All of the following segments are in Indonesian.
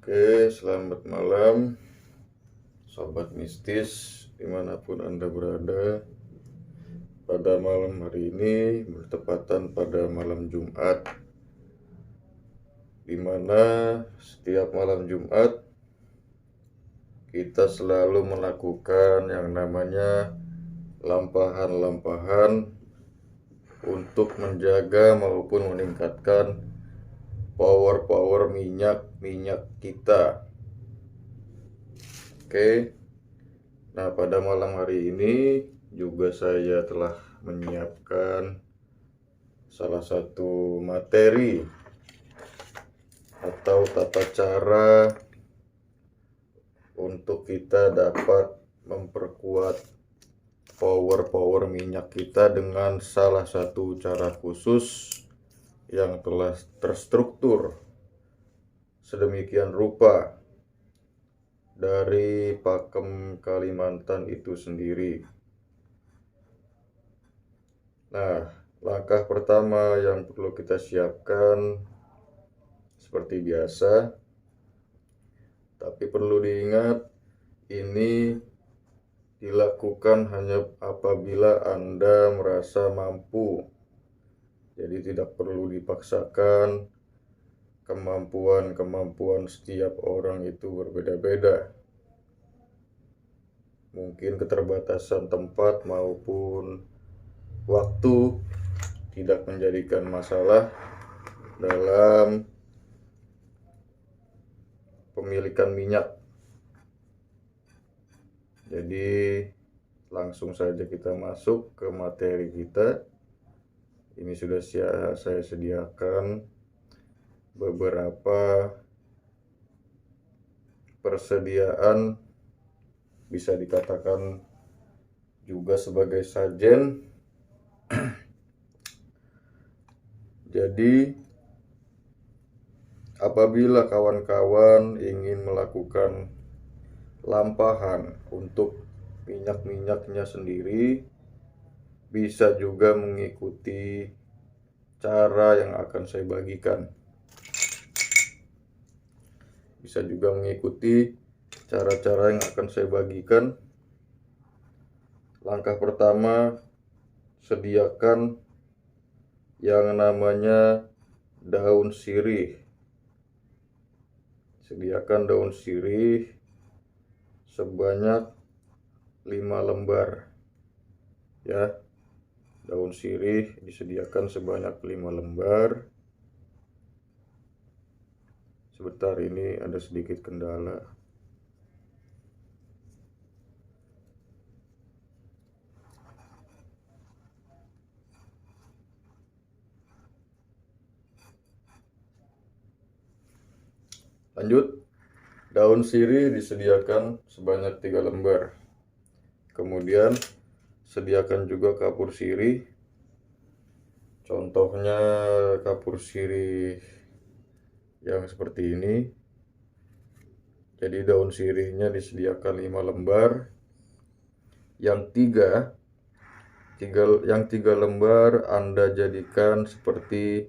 Oke, selamat malam Sobat Mistis dimanapun Anda berada. Pada malam hari ini bertepatan pada malam Jumat, dimana setiap malam Jumat kita selalu melakukan yang namanya lampahan-lampahan untuk menjaga maupun meningkatkan power minyak kita. Oke. Nah, pada malam hari ini juga saya telah menyiapkan salah satu materi atau tata cara untuk kita dapat memperkuat power minyak kita dengan salah satu cara khusus yang telah terstruktur sedemikian rupa dari Pakem Kalimantan itu sendiri. Nah, langkah pertama yang perlu kita siapkan seperti biasa, tapi perlu diingat ini dilakukan hanya apabila Anda merasa mampu. Jadi tidak perlu dipaksakan. Kemampuan setiap orang itu berbeda-beda. Mungkin keterbatasan tempat maupun waktu tidak menjadikan masalah dalam pemilikan minyak. Jadi langsung saja kita masuk ke materi kita. Ini sudah saya sediakan beberapa persediaan, bisa dikatakan juga sebagai sajen. Jadi apabila kawan-kawan ingin melakukan lampahan untuk minyak-minyaknya sendiri, bisa juga mengikuti cara yang akan saya bagikan. Bisa juga mengikuti cara-cara yang akan saya bagikan. Langkah pertama, sediakan yang namanya daun sirih. Sediakan daun sirih sebanyak 5 lembar. Ya, daun sirih disediakan sebanyak 5 lembar. Sebentar, ini ada sedikit kendala. Lanjut, daun sirih disediakan sebanyak 3 lembar. Kemudian sediakan juga kapur sirih. Contohnya kapur sirih yang seperti ini. Jadi daun sirihnya disediakan 5 lembar. Yang tiga lembar Anda jadikan seperti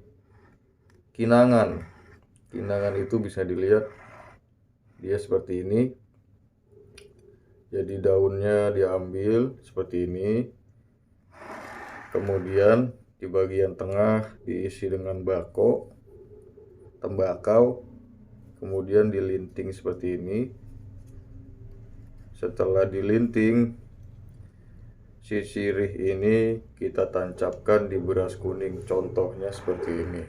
kinangan. Kinangan itu bisa dilihat dia seperti ini. Jadi daunnya diambil seperti ini. Kemudian di bagian tengah diisi dengan tembakau. Kemudian dilinting seperti ini. Setelah dilinting, si sirih ini kita tancapkan di beras kuning. Contohnya seperti ini.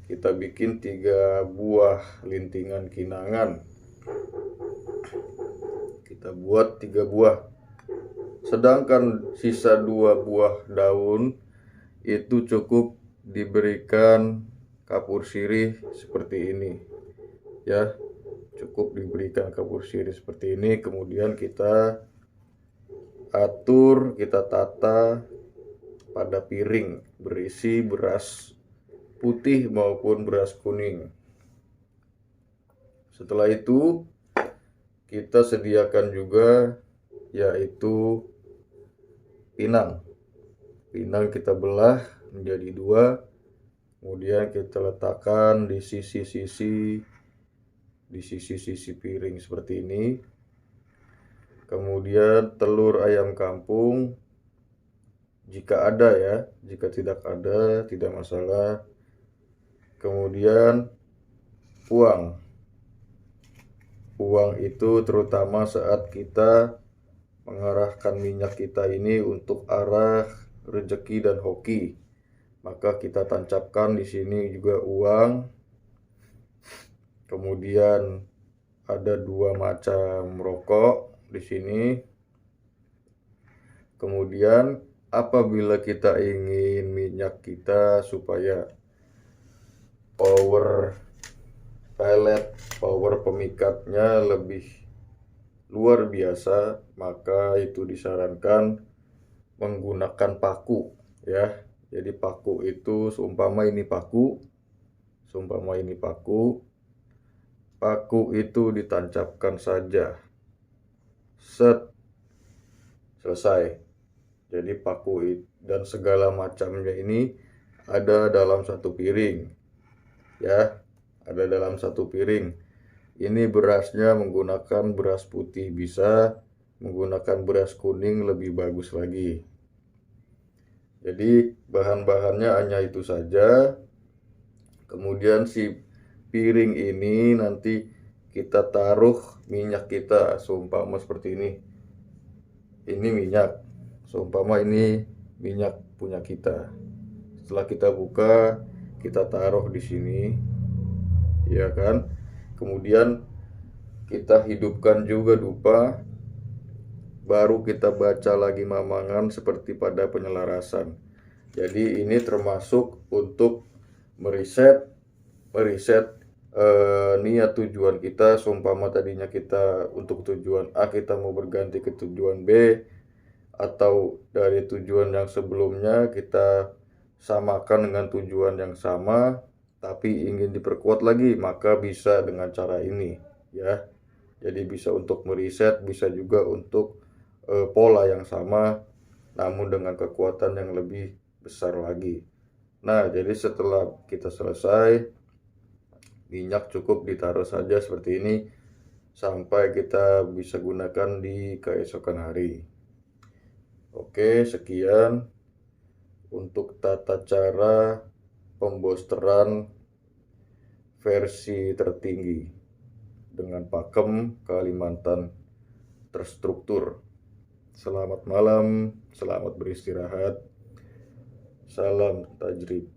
Kita bikin 3 buah lintingan kinangan. Kita buat 3 buah. Sedangkan sisa 2 buah daun itu cukup diberikan kapur sirih seperti ini. Ya, cukup diberikan kapur sirih seperti ini. Kemudian kita atur, kita tata pada piring berisi beras putih maupun beras kuning. Setelah itu kita sediakan juga yaitu pinang. Pinang kita belah menjadi 2. Kemudian kita letakkan di sisi-sisi di sisi-sisi piring seperti ini. Kemudian telur ayam kampung, jika ada ya, jika tidak ada tidak masalah. Kemudian uang itu terutama saat kita mengarahkan minyak kita ini untuk arah rezeki dan hoki, maka kita tancapkan di sini juga uang. Kemudian ada 2 macam rokok di sini. Kemudian apabila kita ingin minyak kita supaya power pemikatnya lebih luar biasa, maka itu disarankan menggunakan paku ya. Jadi paku itu seumpama ini paku itu ditancapkan saja, set, selesai. Jadi paku dan segala macamnya ini ada dalam satu piring ya, ada dalam satu piring. Ini berasnya menggunakan beras putih, bisa menggunakan beras kuning lebih bagus lagi. Jadi bahan-bahannya hanya itu saja. Kemudian si piring ini nanti kita taruh minyak kita, seumpama seperti ini. Ini minyak, seumpama ini minyak punya kita. Setelah kita buka, kita taruh di sini, ya kan? Kemudian kita hidupkan juga dupa, baru kita baca lagi mamangan seperti pada penyelarasan. Jadi ini termasuk untuk meriset niat tujuan kita. Seumpama tadinya kita untuk tujuan A, kita mau berganti ke tujuan B, atau dari tujuan yang sebelumnya kita samakan dengan tujuan yang sama tapi ingin diperkuat lagi, maka bisa dengan cara ini ya. Jadi bisa untuk meriset, bisa juga untuk pola yang sama namun dengan kekuatan yang lebih besar lagi. Nah, jadi setelah kita selesai, minyak cukup ditaruh saja seperti ini sampai kita bisa gunakan di keesokan hari. Oke, sekian untuk tata cara pembosteran versi tertinggi dengan pakem Kalimantan terstruktur. Selamat malam, selamat beristirahat. Salam tajrib.